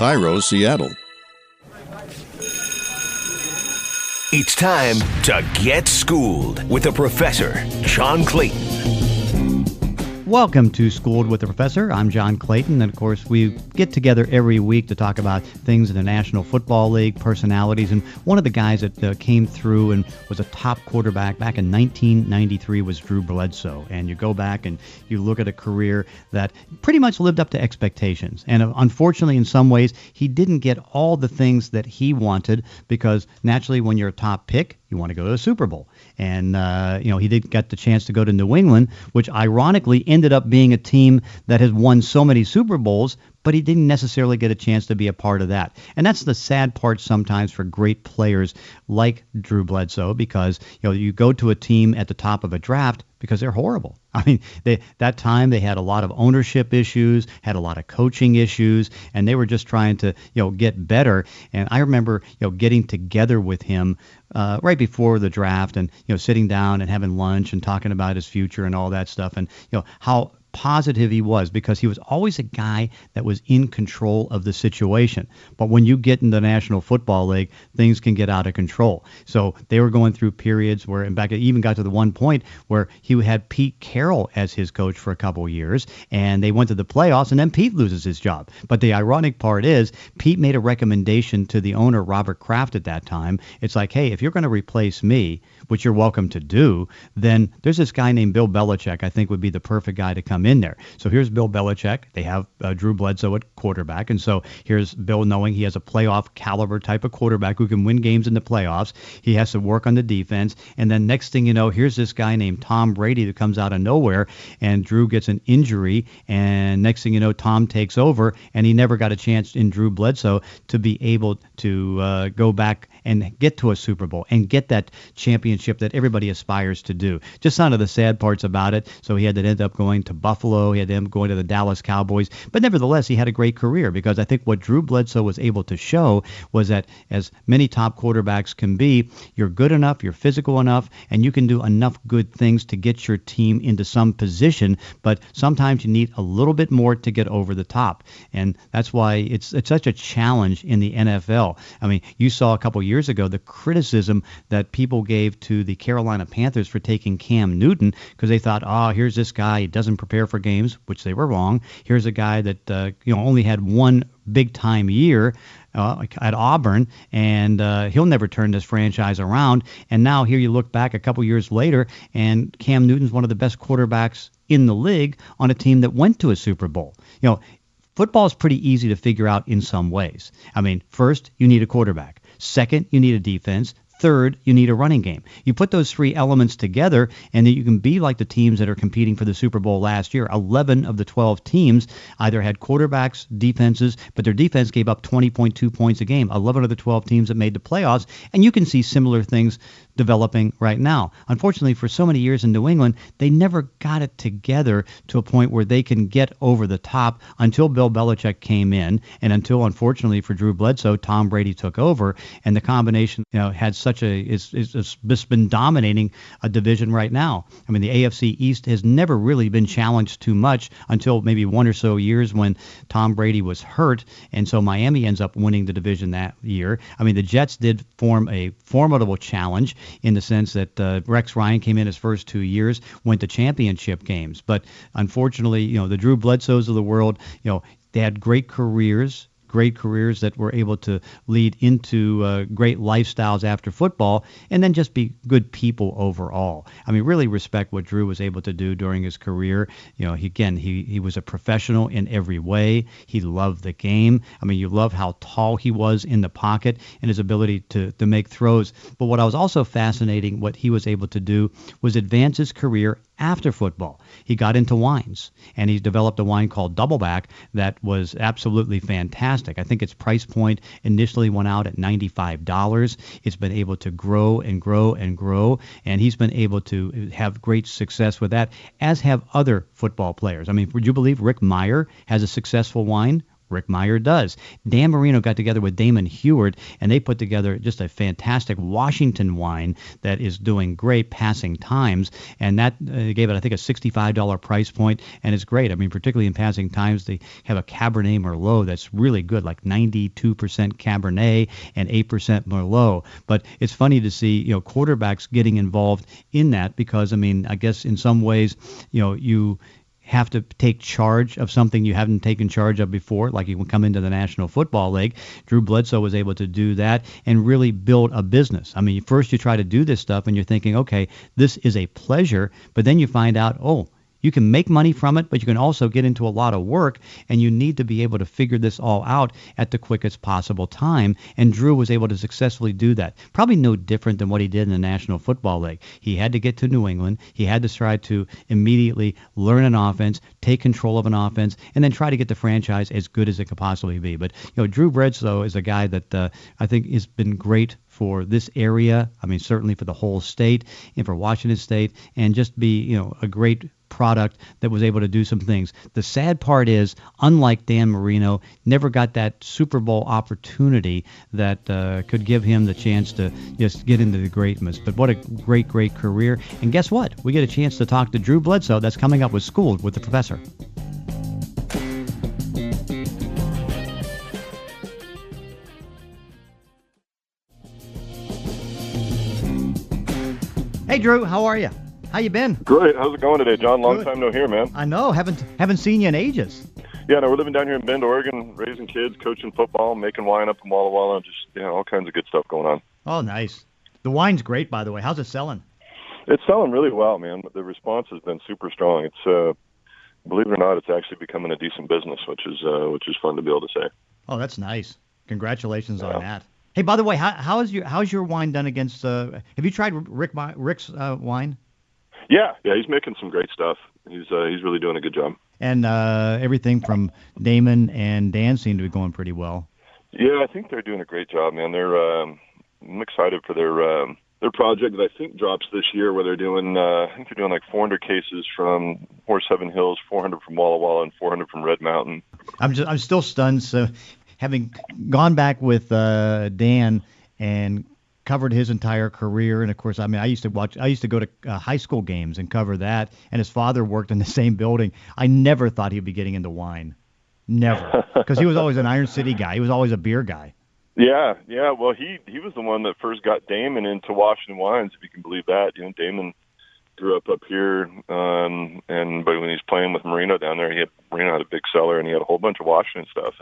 Cairo, Seattle. It's time to get schooled with the professor, John Clayton. Welcome to Schooled with the Professor. I'm John Clayton, and of course we get together every week to talk about things in the National Football League, personalities, and one of the guys that came through and was a top quarterback back in 1993 was Drew Bledsoe. And you go back and you look at a career that pretty much lived up to expectations. And unfortunately, in some ways, he didn't get all the things that he wanted because naturally when you're a top pick, you want to go to a Super Bowl. And, he did get the chance to go to New England, which ironically ended up being a team that has won so many Super Bowls, but he didn't necessarily get a chance to be a part of that. And that's the sad part sometimes for great players like Drew Bledsoe, because, you go to a team at the top of a draft because they're horrible. I mean, that time they had a lot of ownership issues, had a lot of coaching issues, and they were just trying to, get better. And I remember, getting together with him right before the draft and, sitting down and having lunch and talking about his future and all that stuff, and, how positive he was, because he was always a guy that was in control of the situation. But when you get in the National Football League, things can get out of control. So they were going through periods where, in fact, it even got to the one point where he had Pete Carroll as his coach for a couple of years, and they went to the playoffs, and then Pete loses his job. But the ironic part is Pete made a recommendation to the owner, Robert Kraft, at that time. It's like, hey, if you're going to replace me, which you're welcome to do, then there's this guy named Bill Belichick I think would be the perfect guy to come in there. So here's Bill Belichick. They have Drew Bledsoe at quarterback. And so here's Bill knowing he has a playoff caliber type of quarterback who can win games in the playoffs. He has to work on the defense. And then next thing you know, here's this guy named Tom Brady that comes out of nowhere, and Drew gets an injury. And next thing you know, Tom takes over, and he never got a chance in Drew Bledsoe to be able to go back and get to a Super Bowl and get that championship that everybody aspires to do. Just some of the sad parts about it. So he had to end up going to Buffalo. He had to end up going to the Dallas Cowboys. But nevertheless, he had a great career, because I think what Drew Bledsoe was able to show was that, as many top quarterbacks can be, you're good enough, you're physical enough, and you can do enough good things to get your team into some position. But sometimes you need a little bit more to get over the top. And that's why it's such a challenge in the NFL. I mean, you saw a couple years ago the criticism that people gave to the Carolina Panthers for taking Cam Newton, because they thought, here's this guy, he doesn't prepare for games, which they were wrong. Here's a guy that only had one big time year at Auburn, and he'll never turn this franchise around. And now here you look back a couple years later, and Cam Newton's one of the best quarterbacks in the league on a team that went to a Super Bowl. Football is pretty easy to figure out in some ways. I mean, first, you need a quarterback. Second, you need a defense. Third, you need a running game. You put those three elements together, and then you can be like the teams that are competing for the Super Bowl last year. 11 of the 12 teams either had quarterbacks, defenses, but their defense gave up 20.2 points a game. 11 of the 12 teams that made the playoffs, and you can see similar things developing right now. Unfortunately, for so many years in New England, they never got it together to a point where they can get over the top until Bill Belichick came in, and until, unfortunately, for Drew Bledsoe, Tom Brady took over, and the combination had such it's just been dominating a division right now. I mean, the AFC East has never really been challenged too much until maybe one or so years when Tom Brady was hurt, and so Miami ends up winning the division that year. I mean, the Jets did form a formidable challenge in the sense that Rex Ryan came in his first 2 years, went to championship games. But unfortunately, the Drew Bledsoes of the world, they had great careers that were able to lead into great lifestyles after football, and then just be good people overall. I mean, really respect what Drew was able to do during his career. He was a professional in every way. He loved the game. I mean, you love how tall he was in the pocket and his ability to make throws. But what I was also fascinating, what he was able to do was advance his career after football. He got into wines, and he developed a wine called Doubleback that was absolutely fantastic. I think its price point initially went out at $95. It's been able to grow and grow and grow, and he's been able to have great success with that, as have other football players. I mean, would you believe Rick Meyer has a successful wine? Rick Meyer does. Dan Marino got together with Damon Heward, and they put together just a fantastic Washington wine that is doing great passing times, and that gave it, I think, a $65 price point, and it's great. I mean, particularly in passing times, they have a Cabernet Merlot that's really good, like 92% Cabernet and 8% Merlot. But it's funny to see, quarterbacks getting involved in that because, I mean, I guess in some ways, you have to take charge of something you haven't taken charge of before, like you come into the National Football League. Drew Bledsoe was able to do that and really build a business. I mean, first you try to do this stuff and you're thinking, okay, this is a pleasure, but then you find out, oh, you can make money from it, but you can also get into a lot of work, and you need to be able to figure this all out at the quickest possible time. And Drew was able to successfully do that. Probably no different than what he did in the National Football League. He had to get to New England. He had to try to immediately learn an offense, take control of an offense, and then try to get the franchise as good as it could possibly be. But, Drew Bledsoe is a guy that I think has been great for this area. I mean, certainly for the whole state and for Washington State, and just be, a great product that was able to do some things. The sad part is, unlike Dan Marino, never got that Super Bowl opportunity that could give him the chance to just get into the greatness. But what a great, great career. And guess what? We get a chance to talk to Drew Bledsoe. That's coming up with Schooled with the Professor. Hey, Drew, how are you? How you been? Great. How's it going today, John? Long Good. time no hear, man. I know. Haven't seen you in ages. Yeah, no, we're living down here in Bend, Oregon, raising kids, coaching football, making wine up in Walla Walla, just all kinds of good stuff going on. Oh, nice. The wine's great, by the way. How's it selling? It's selling really well, man. The response has been super strong. It's believe it or not, it's actually becoming a decent business, which is fun to be able to say. Oh, that's nice. Congratulations on that. Hey, by the way, how's your wine done against? Have you tried Rick's wine? Yeah, he's making some great stuff. He's really doing a good job. And everything from Damon and Dan seem to be going pretty well. Yeah, I think they're doing a great job, man. I'm excited for their project that I think drops this year, where they're doing like 400 cases from Horse Heaven Hills, 400 from Walla Walla, and 400 from Red Mountain. I'm still stunned. So, having gone back with Dan and covered his entire career, and of course, I mean, I used to go to high school games and cover that, and his father worked in the same building. I never thought he'd be getting into wine, never, because he was always an Iron City guy. He was always a beer guy. Yeah. Well, he was the one that first got Damon into Washington wines, if you can believe that. Damon grew up here, but when he's playing with Marino down there, Marino had a big cellar, and he had a whole bunch of Washington stuff.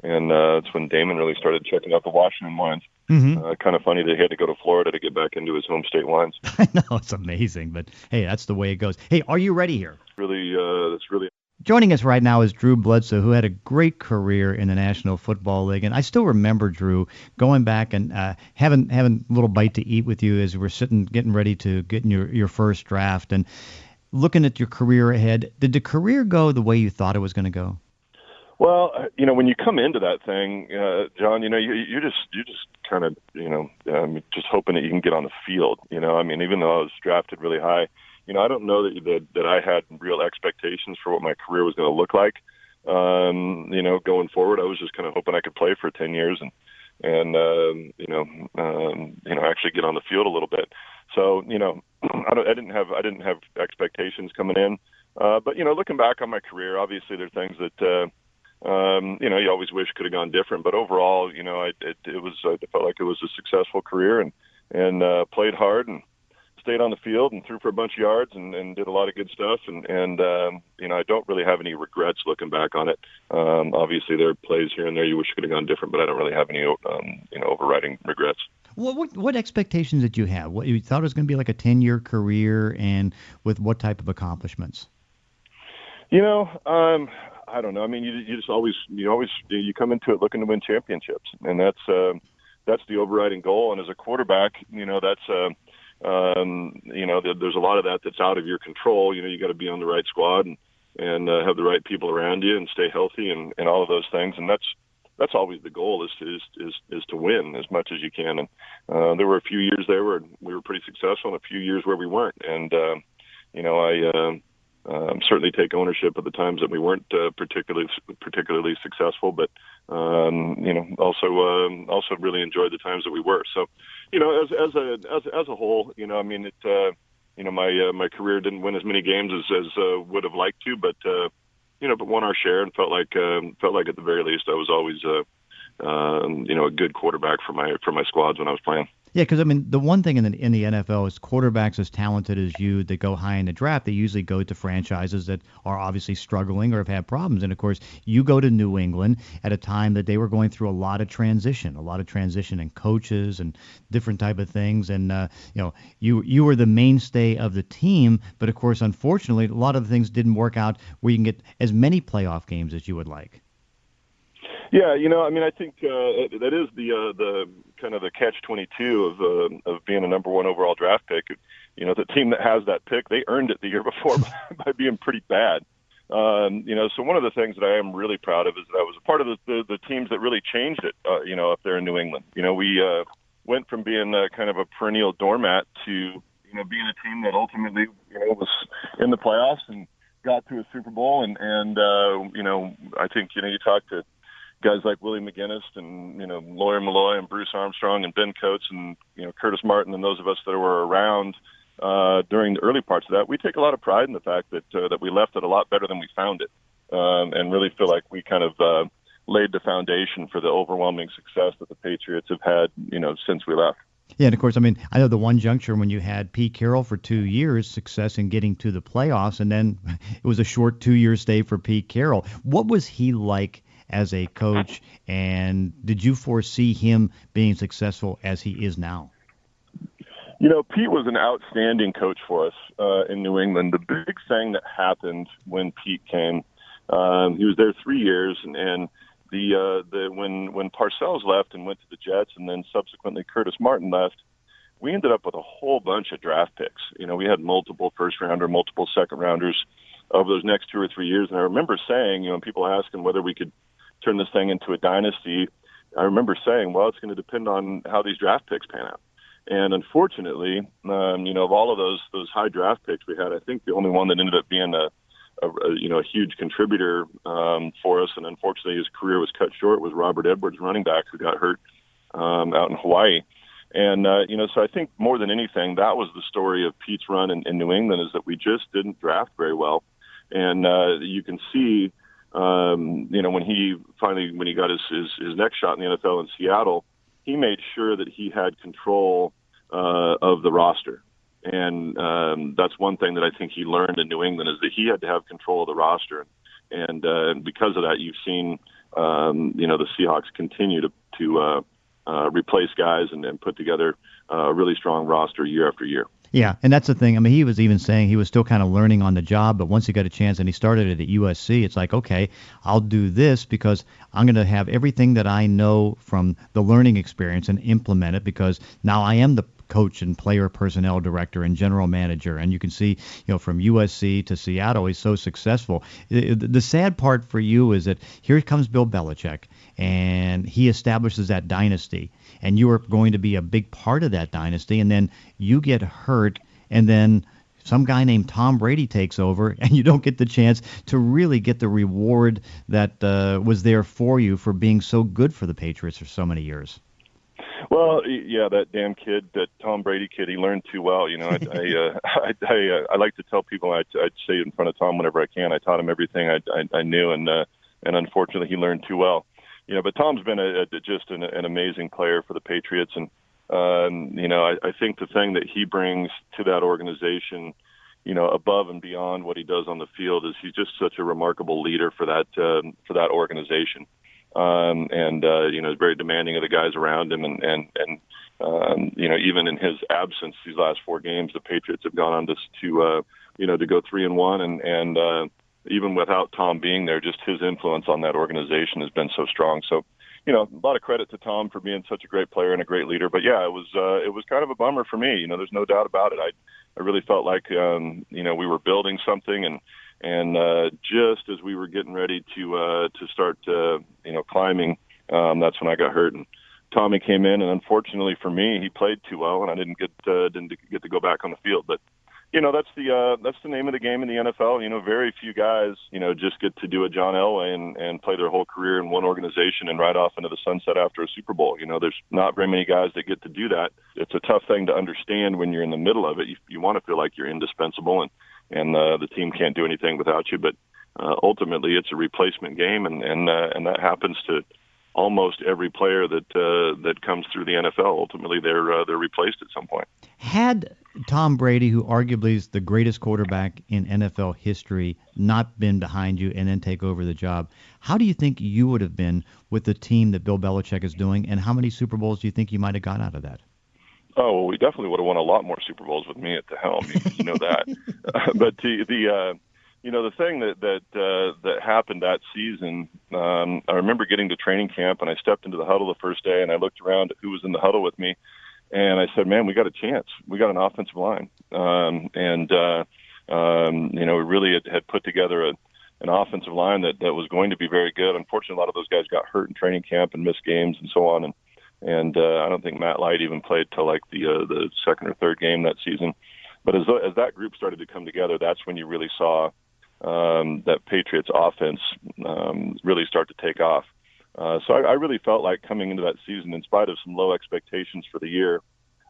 And that's when Damon really started checking out the Washington wines. Mm-hmm. Kind of funny that he had to go to Florida to get back into his home state wines. I know, it's amazing, but hey, that's the way it goes. Hey, are you ready here? That's really. Joining us right now is Drew Bledsoe, who had a great career in the National Football League. And I still remember, Drew, going back and having a little bite to eat with you as we were getting ready to get in your first draft and looking at your career ahead. Did the career go the way you thought it was going to go? Well, when you come into that thing, John, you're just kind of, just hoping that you can get on the field. I mean, even though I was drafted really high, I don't know that I had real expectations for what my career was going to look like. Going forward, I was just kind of hoping I could play for 10 years and actually get on the field a little bit. So, I didn't have expectations coming in. But looking back on my career, obviously there are things that you always wish could have gone different. But overall, I felt like it was a successful career and played hard and stayed on the field and threw for a bunch of yards and did a lot of good stuff. And I don't really have any regrets looking back on it. Obviously, there are plays here and there you wish could have gone different, but I don't really have any overriding regrets. What expectations did you have? What you thought it was going to be like a 10-year career, and with what type of accomplishments? I don't know. I mean, you just always you come into it looking to win championships, and that's the overriding goal. And as a quarterback, that's there's a lot of that's out of your control. You got to be on the right squad and have the right people around you and stay healthy and all of those things. And that's always the goal is to win as much as you can. And there were a few years there where we were pretty successful, and a few years where we weren't. And certainly take ownership of the times that we weren't particularly successful, but also really enjoyed the times that we were. So, as a whole, I mean, my career didn't win as many games as would have liked to, but but won our share and felt like at the very least I was always a good quarterback for my squads when I was playing. Yeah, because I mean, the one thing in the NFL is quarterbacks as talented as you that go high in the draft, they usually go to franchises that are obviously struggling or have had problems. And of course, you go to New England at a time that they were going through a lot of transition in coaches and different type of things. And you were the mainstay of the team, but of course, unfortunately, a lot of the things didn't work out where you can get as many playoff games as you would like. Yeah, I mean, I think that is the kind of the catch-22 of being a number one overall draft pick. The team that has that pick, they earned it the year before by being pretty bad. So one of the things that I am really proud of is that I was a part of the teams that really changed it. Up there in New England, we went from being kind of a perennial doormat to being a team that ultimately was in the playoffs and got to a Super Bowl. And I think you talk to guys like Willie McGinnis and Lawyer Malloy and Bruce Armstrong and Ben Coates and Curtis Martin and those of us that were around during the early parts of that, we take a lot of pride in the fact that we left it a lot better than we found it, and really feel like we kind of laid the foundation for the overwhelming success that the Patriots have had since we left. Yeah, and of course, I mean, I know the one juncture when you had Pete Carroll for 2 years, success in getting to the playoffs, and then it was a short 2-year stay for Pete Carroll. What was he like as a coach, and did you foresee him being successful as he is now? Pete was an outstanding coach for us in New England. The big thing that happened when Pete came, he was there 3 years, and when Parcells left and went to the Jets, and then subsequently Curtis Martin left, we ended up with a whole bunch of draft picks. We had multiple first-rounder, multiple second-rounders over those next 2 or 3 years, and I remember saying, when people asking whether we could turn this thing into a dynasty, I remember saying, well, it's going to depend on how these draft picks pan out. And unfortunately, of all of those high draft picks we had, I think the only one that ended up being a huge contributor for us, and unfortunately his career was cut short, was Robert Edwards, running back, who got hurt out in Hawaii. And so I think more than anything, that was the story of Pete's run in New England, is that we just didn't draft very well. And you can see, when he got his next shot in the NFL in Seattle, he made sure that he had control of the roster. And that's one thing that I think he learned in New England, is that he had to have control of the roster. And because of that, you've seen, the Seahawks continue to replace guys and put together a really strong roster year after year. Yeah, and that's the thing. I mean, he was even saying he was still kind of learning on the job, but once he got a chance and he started it at USC, it's like, okay, I'll do this because I'm going to have everything that I know from the learning experience and implement it, because now I am the coach and player personnel director and general manager. And you can see, from USC to Seattle, he's so successful. The sad part for you is that here comes Bill Belichick, and he establishes that dynasty, and you are going to be a big part of that dynasty, and then you get hurt, and then some guy named Tom Brady takes over, and you don't get the chance to really get the reward that was there for you for being so good for the Patriots for so many years. Well, yeah, that damn kid, that Tom Brady kid, he learned too well. I like to tell people, I'd say it in front of Tom whenever I can. I taught him everything I knew, and unfortunately he learned too well. But Tom's been just an amazing player for the Patriots, and I think the thing that he brings to that organization, above and beyond what he does on the field, is he's just such a remarkable leader for that organization. Is very demanding of the guys around him, and even in his absence, these last 4 games, the Patriots have gone on to go 3-1, and even without Tom being there, just his influence on that organization has been so strong. So, a lot of credit to Tom for being such a great player and a great leader. But yeah, it was kind of a bummer for me. There's no doubt about it. I really felt like we were building something, and just as we were getting ready to start climbing, that's when I got hurt, and Tommy came in, and unfortunately for me, he played too well, and I didn't get to go back on the field. But That's the name of the game in the NFL. Very few guys, just get to do a John Elway and play their whole career in one organization and ride off into the sunset after a Super Bowl. There's not very many guys that get to do that. It's a tough thing to understand when you're in the middle of it. You want to feel like you're indispensable and the team can't do anything without you. But ultimately, it's a replacement game, and that happens to almost every player that comes through the NFL. Ultimately, they're replaced at some point. Had Tom Brady, who arguably is the greatest quarterback in NFL history, not been behind you and then take over the job, how do you think you would have been with the team that Bill Belichick is doing, and how many Super Bowls do you think you might have got out of that? Oh, well, we definitely would have won a lot more Super Bowls with me at the helm. You know that. But the thing that happened that season, I remember getting to training camp, and I stepped into the huddle the first day, and I looked around at who was in the huddle with me, and I said, "Man, we got a chance. We got an offensive line." We really had put together an offensive line that was going to be very good. Unfortunately, a lot of those guys got hurt in training camp and missed games and so on. And I don't think Matt Light even played till like the second or third game that season. But as that group started to come together, that's when you really saw that Patriots offense really start to take off. So I really felt like coming into that season, in spite of some low expectations for the year,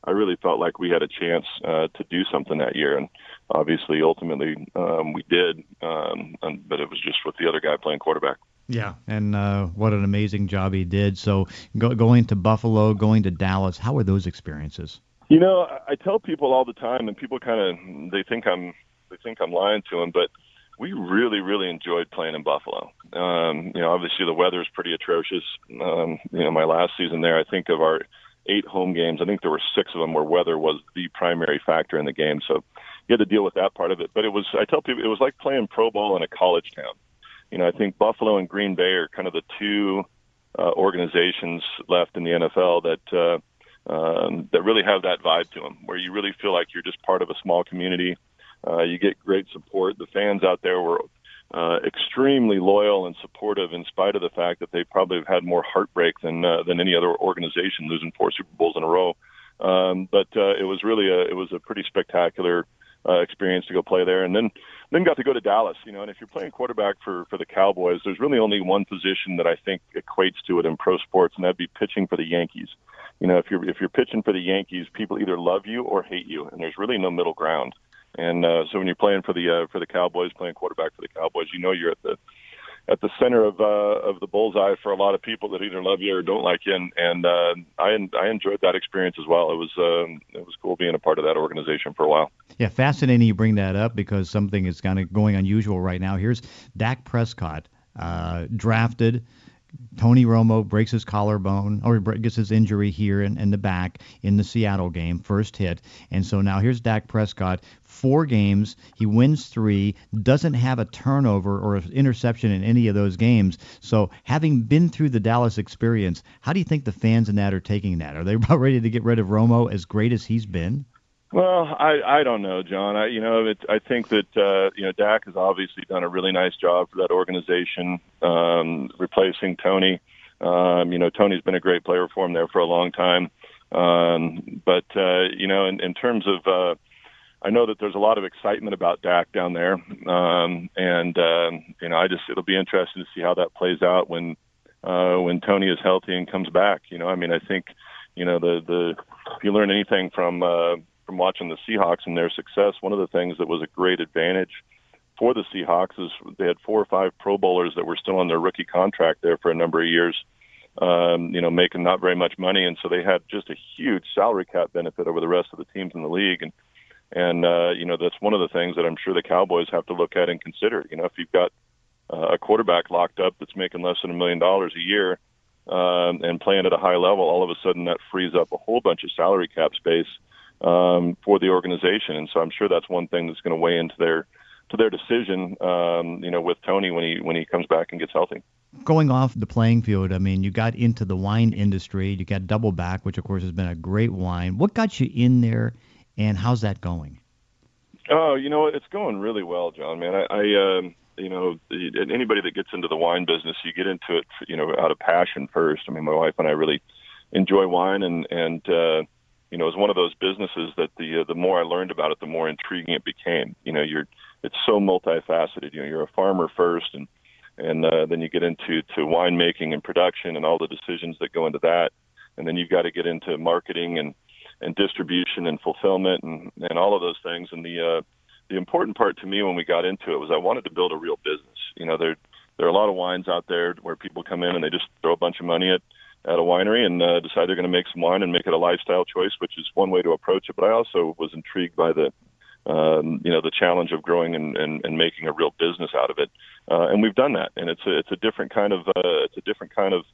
I really felt like we had a chance to do something that year. And obviously, ultimately, we did, but it was just with the other guy playing quarterback. Yeah, and what an amazing job he did. So going to Buffalo, going to Dallas, how were those experiences? I tell people all the time, and people they think I'm lying to them, but we really, really enjoyed playing in Buffalo. Obviously the weather is pretty atrocious. My last season there, I think of our 8 home games, I think there were 6 of them where weather was the primary factor in the game. So you had to deal with that part of it. But I tell people, it was like playing pro ball in a college town. I think Buffalo and Green Bay are kind of the 2 organizations left in the NFL that really have that vibe to them, where you really feel like you're just part of a small community. You get great support. The fans out there were extremely loyal and supportive, in spite of the fact that they probably have had more heartbreak than any other organization, losing 4 Super Bowls in a row. But it was a pretty spectacular experience to go play there, and then got to go to Dallas. And if you're playing quarterback for the Cowboys, there's really only one position that I think equates to it in pro sports, and that'd be pitching for the Yankees. If you're pitching for the Yankees, people either love you or hate you, and there's really no middle ground. And so when you're playing for the Cowboys, playing quarterback for the Cowboys, you're at the center of the bullseye for a lot of people that either love you or don't like you. And I enjoyed that experience as well. It was cool being a part of that organization for a while. Yeah, fascinating you bring that up, because something is kind of going unusual right now. Here's Dak Prescott, drafted. Tony Romo breaks his collarbone, or gets his injury here in the back in the Seattle game, first hit. And so now here's Dak Prescott, 4 games, he wins 3, doesn't have a turnover or an interception in any of those games. So having been through the Dallas experience, how do you think the fans in that are taking that? Are they about ready to get rid of Romo, as great as he's been? Well, I don't know, John. I think that Dak has obviously done a really nice job for that organization, replacing Tony. Tony's been a great player for him there for a long time. But in terms of, I know that there's a lot of excitement about Dak down there, it'll be interesting to see how that plays out when Tony is healthy and comes back. I think if you learn anything from watching the Seahawks and their success, one of the things that was a great advantage for the Seahawks is they had 4 or 5 Pro Bowlers that were still on their rookie contract there for a number of years, making not very much money. And so they had just a huge salary cap benefit over the rest of the teams in the league. And that's one of the things that I'm sure the Cowboys have to look at and consider. If you've got a quarterback locked up that's making less than $1 million a year and playing at a high level, all of a sudden that frees up a whole bunch of salary cap space for the organization. And so I'm sure that's one thing that's going to weigh into their decision, with Tony when he comes back and gets healthy. Going off the playing field, you got into the wine industry. You got Doubleback, which of course has been a great wine. What got you in there, and how's that going? Oh, it's going really well, John, man. Anybody that gets into the wine business, you get into it, out of passion first. My wife and I really enjoy wine, and it was one of those businesses that the more I learned about it, the more intriguing it became. It's so multifaceted. You're a farmer first, and then you get into winemaking and production and all the decisions that go into that, and then you've got to get into marketing and distribution and fulfillment and all of those things. And the important part to me when we got into it was I wanted to build a real business. There are a lot of wines out there where people come in and they just throw a bunch of money at a winery and decide they're going to make some wine and make it a lifestyle choice, which is one way to approach it. But I also was intrigued by the challenge of growing and making a real business out of it. And we've done that. And it's a different kind of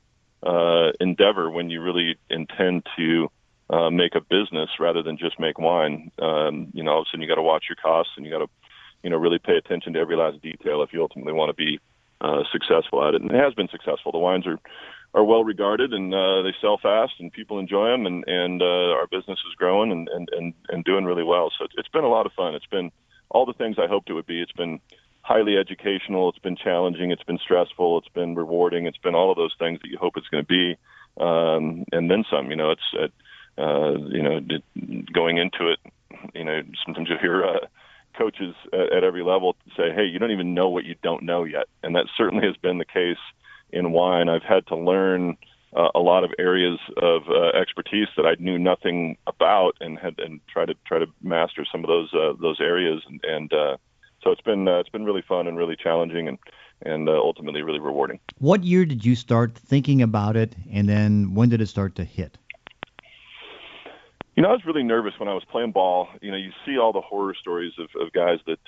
endeavor when you really intend to make a business rather than just make wine. All of a sudden you got to watch your costs and you got to, really pay attention to every last detail if you ultimately want to be successful at it. And it has been successful. The wines are well regarded and they sell fast and people enjoy them and our business is growing and doing really well. So it's been a lot of fun. It's been all the things I hoped it would be. It's been highly educational. It's been challenging. It's been stressful. It's been rewarding. It's been all of those things that you hope it's going to be. And then some, going into it, sometimes you hear coaches at every level say, hey, you don't even know what you don't know yet. And that certainly has been the case in wine. I've had to learn a lot of areas of expertise that I knew nothing about and try to master some of those areas. And so it's been really fun and really challenging and ultimately really rewarding. What year did you start thinking about it, and then when did it start to hit? I was really nervous when I was playing ball. You see all the horror stories of guys that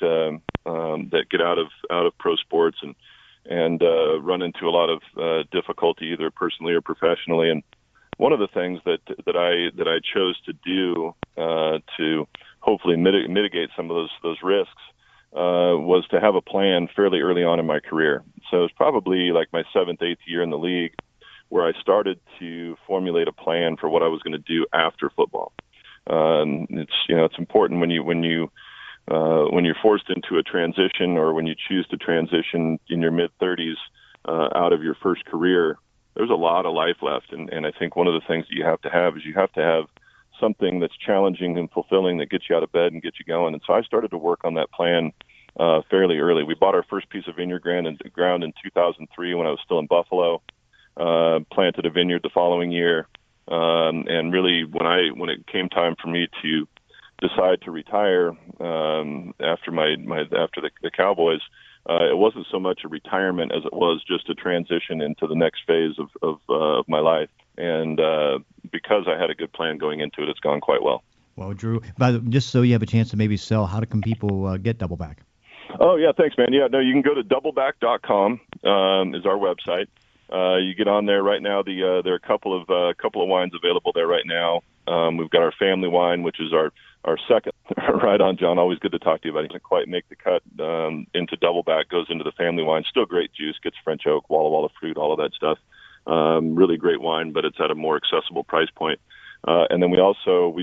get out of pro sports and run into a lot of difficulty either personally or professionally. And one of the things that I chose to do to hopefully mitigate some of those risks was to have a plan fairly early on in my career. So it was probably like my 7th, 8th year in the league where I started to formulate a plan for what I was going to do after football. It's important when you're forced into a transition or when you choose to transition in your mid-30s out of your first career. There's a lot of life left, and I think one of the things that you have to have is you have to have something that's challenging and fulfilling that gets you out of bed and gets you going. And so I started to work on that plan fairly early. We bought our first piece of vineyard ground in 2003 when I was still in Buffalo. Planted a vineyard the following year, and really when it came time for me to decide to retire after the Cowboys, it wasn't so much a retirement as it was just a transition into the next phase of my life. And because I had a good plan going into it, it's gone quite well. Well, Drew, just so you have a chance to maybe sell, how can people get Doubleback? Oh, yeah, thanks, man. Yeah, no, you can go to doubleback.com is our website. You get on there right now. There are a couple of wines available there right now. We've got our family wine, which is our second. Right on, John. Always good to talk to you about it. Doesn't quite make the cut into Doubleback. Goes into the family wine. Still great juice. Gets French oak, Walla Walla fruit, all of that stuff. Really great wine, but it's at a more accessible price point. And then we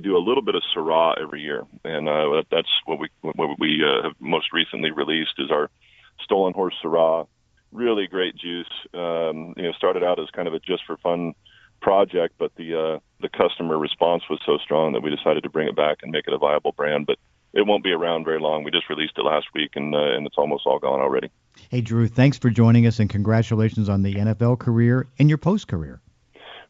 do a little bit of Syrah every year, and that's what we have most recently released is our Stolen Horse Syrah. Really great juice. Started out as kind of a just for fun project, but the customer response was so strong that we decided to bring it back and make it a viable brand. But it won't be around very long. We just released it last week, and it's almost all gone already. Hey, Drew, thanks for joining us, and congratulations on the NFL career and your post career.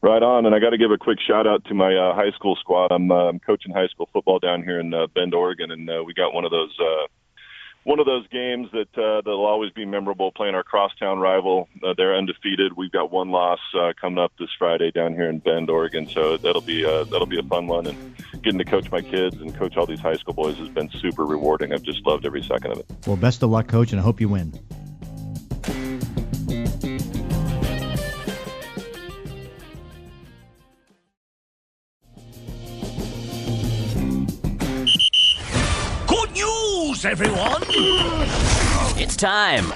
Right on, and I got to give a quick shout out to my high school squad. I'm coaching high school football down here in Bend, Oregon, and we got one of those games that'll always be memorable. Playing our crosstown rival, they're undefeated. We've got one loss coming up this Friday down here in Bend, Oregon. So that'll be a fun one. And getting to coach my kids and coach all these high school boys has been super rewarding. I've just loved every second of it. Well, best of luck, Coach, and I hope you win. Good news, everyone! It's time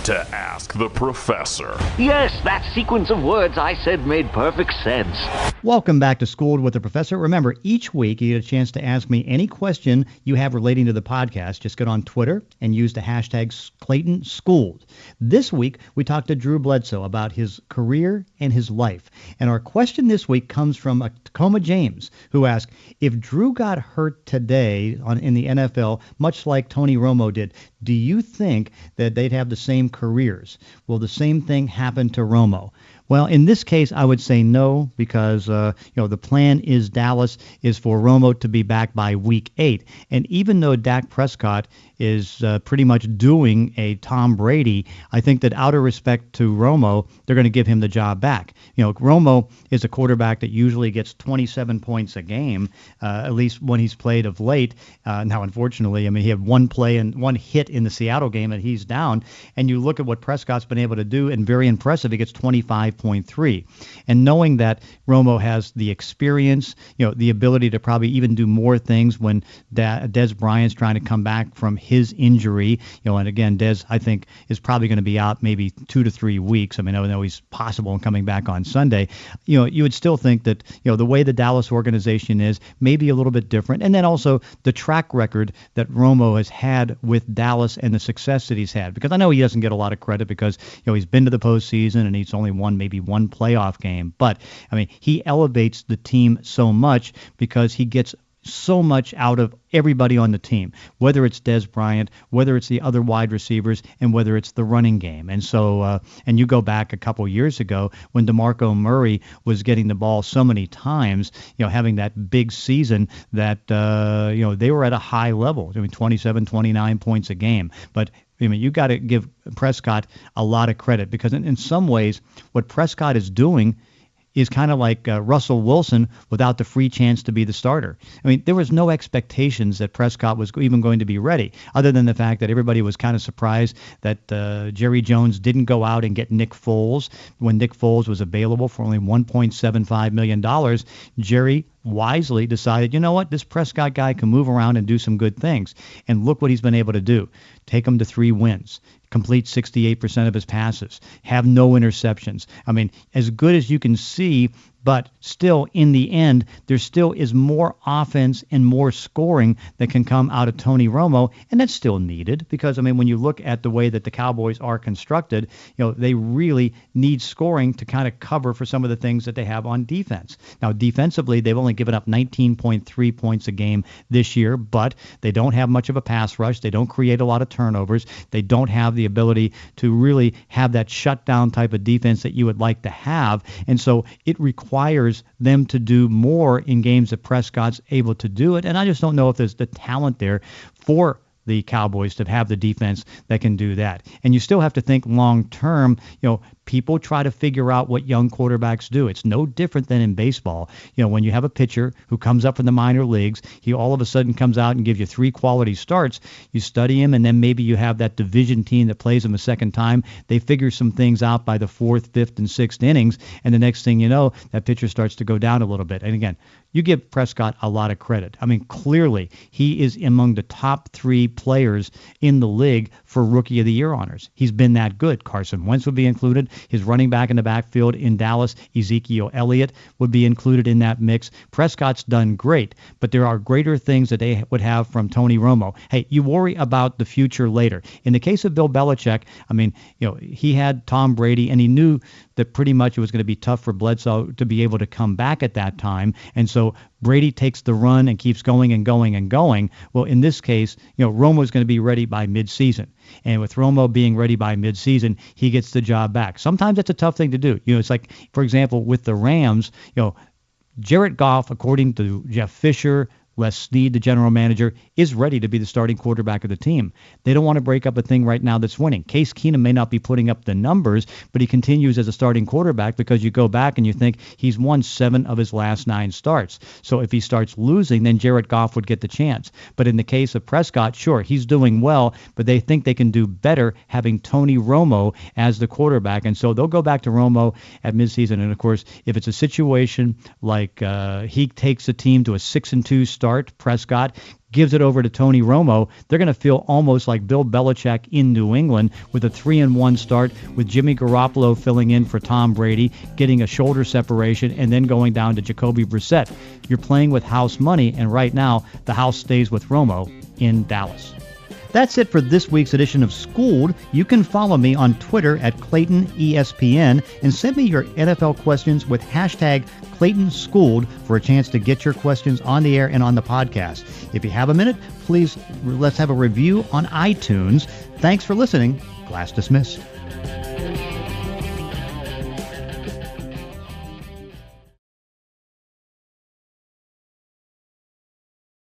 to ask the professor. Yes, that sequence of words I said made perfect sense. Welcome back to Schooled with the Professor. Remember, each week you get a chance to ask me any question you have relating to the podcast. Just get on Twitter and use the hashtag ClaytonSchooled. This week, we talked to Drew Bledsoe about his career and his life. And our question this week comes from Tacoma James, who asked, if Drew got hurt today in the NFL, much like Tony Romo did, do you think that they'd have the same careers? Will the same thing happen to Romo? Well, in this case, I would say no, because the plan is Dallas is for Romo to be back by week 8. And even though Dak Prescott is pretty much doing a Tom Brady, I think that out of respect to Romo, they're going to give him the job back. Romo is a quarterback that usually gets 27 points a game, at least when he's played of late. Now, unfortunately, he had one play and one hit in the Seattle game and he's down. And you look at what Prescott's been able to do, and very impressive. He gets 25.3. And knowing that Romo has the experience, the ability to probably even do more things when Dez Bryant's trying to come back from his injury, and again, Dez, I think, is probably going to be out maybe 2 to 3 weeks. I know he's possible in coming back on Sunday. You would still think that, the way the Dallas organization is maybe a little bit different. And then also the track record that Romo has had with Dallas and the success that he's had, because I know he doesn't get a lot of credit because, he's been to the postseason and he's only won maybe one playoff game. But, he elevates the team so much because he gets so much out of everybody on the team, whether it's Dez Bryant, whether it's the other wide receivers, and whether it's the running game. And so, and you go back a couple years ago when DeMarco Murray was getting the ball so many times, having that big season that, they were at a high level, 27, 29 points a game. But you got to give Prescott a lot of credit because in some ways, what Prescott is doing is kind of like Russell Wilson without the free chance to be the starter. There was no expectations that Prescott was even going to be ready, other than the fact that everybody was kind of surprised that Jerry Jones didn't go out and get Nick Foles when Nick Foles was available for only $1.75 million. Jerry wisely decided, this Prescott guy can move around and do some good things. And look what he's been able to do. Take him to 3 wins. Complete 68% of his passes, have no interceptions. As good as you can see, but still, in the end, there still is more offense and more scoring that can come out of Tony Romo, and that's still needed because, when you look at the way that the Cowboys are constructed, they really need scoring to kind of cover for some of the things that they have on defense. Now, defensively, they've only given up 19.3 points a game this year, but they don't have much of a pass rush. They don't create a lot of turnovers. They don't have the ability to really have that shutdown type of defense that you would like to have, and so it requires them to do more in games that Prescott's able to do it. And I just don't know if there's the talent there for the Cowboys to have the defense that can do that. And you still have to think long term. People try to figure out what young quarterbacks do. It's no different than in baseball. When you have a pitcher who comes up from the minor leagues, he all of a sudden comes out and gives you 3 quality starts. You study him, and then maybe you have that division team that plays him a second time. They figure some things out by the 4th, 5th, and 6th innings, and the next thing you know, that pitcher starts to go down a little bit. And again, you give Prescott a lot of credit. Clearly, he is among the top 3 players in the league for Rookie of the Year honors. He's been that good. Carson Wentz would be included. His running back in the backfield in Dallas, Ezekiel Elliott, would be included in that mix. Prescott's done great, but there are greater things that they would have from Tony Romo. Hey, you worry about the future later. In the case of Bill Belichick, he had Tom Brady, and he knew that pretty much it was going to be tough for Bledsoe to be able to come back at that time. And so Brady takes the run and keeps going and going and going. Well, in this case, Romo's going to be ready by midseason. And with Romo being ready by midseason, he gets the job back. Sometimes that's a tough thing to do. It's like, for example, with the Rams, Jared Goff, according to Jeff Fisher, Les Snead, the general manager, is ready to be the starting quarterback of the team. They don't want to break up a thing right now that's winning. Case Keenum may not be putting up the numbers, but he continues as a starting quarterback because you go back and you think he's won 7 of his last 9 starts. So if he starts losing, then Jared Goff would get the chance. But in the case of Prescott, sure, he's doing well, but they think they can do better having Tony Romo as the quarterback. And so they'll go back to Romo at midseason. And, of course, if it's a situation like he takes the team to a 6-2 start, start, Prescott, gives it over to Tony Romo, they're going to feel almost like Bill Belichick in New England with a 3-1 start with Jimmy Garoppolo filling in for Tom Brady, getting a shoulder separation, and then going down to Jacoby Brissett. You're playing with house money, and right now the house stays with Romo in Dallas. That's it for this week's edition of Schooled. You can follow me on Twitter at ClaytonESPN and send me your NFL questions with hashtag ClaytonSchooled for a chance to get your questions on the air and on the podcast. If you have a minute, please let's have a review on iTunes. Thanks for listening. Class dismissed.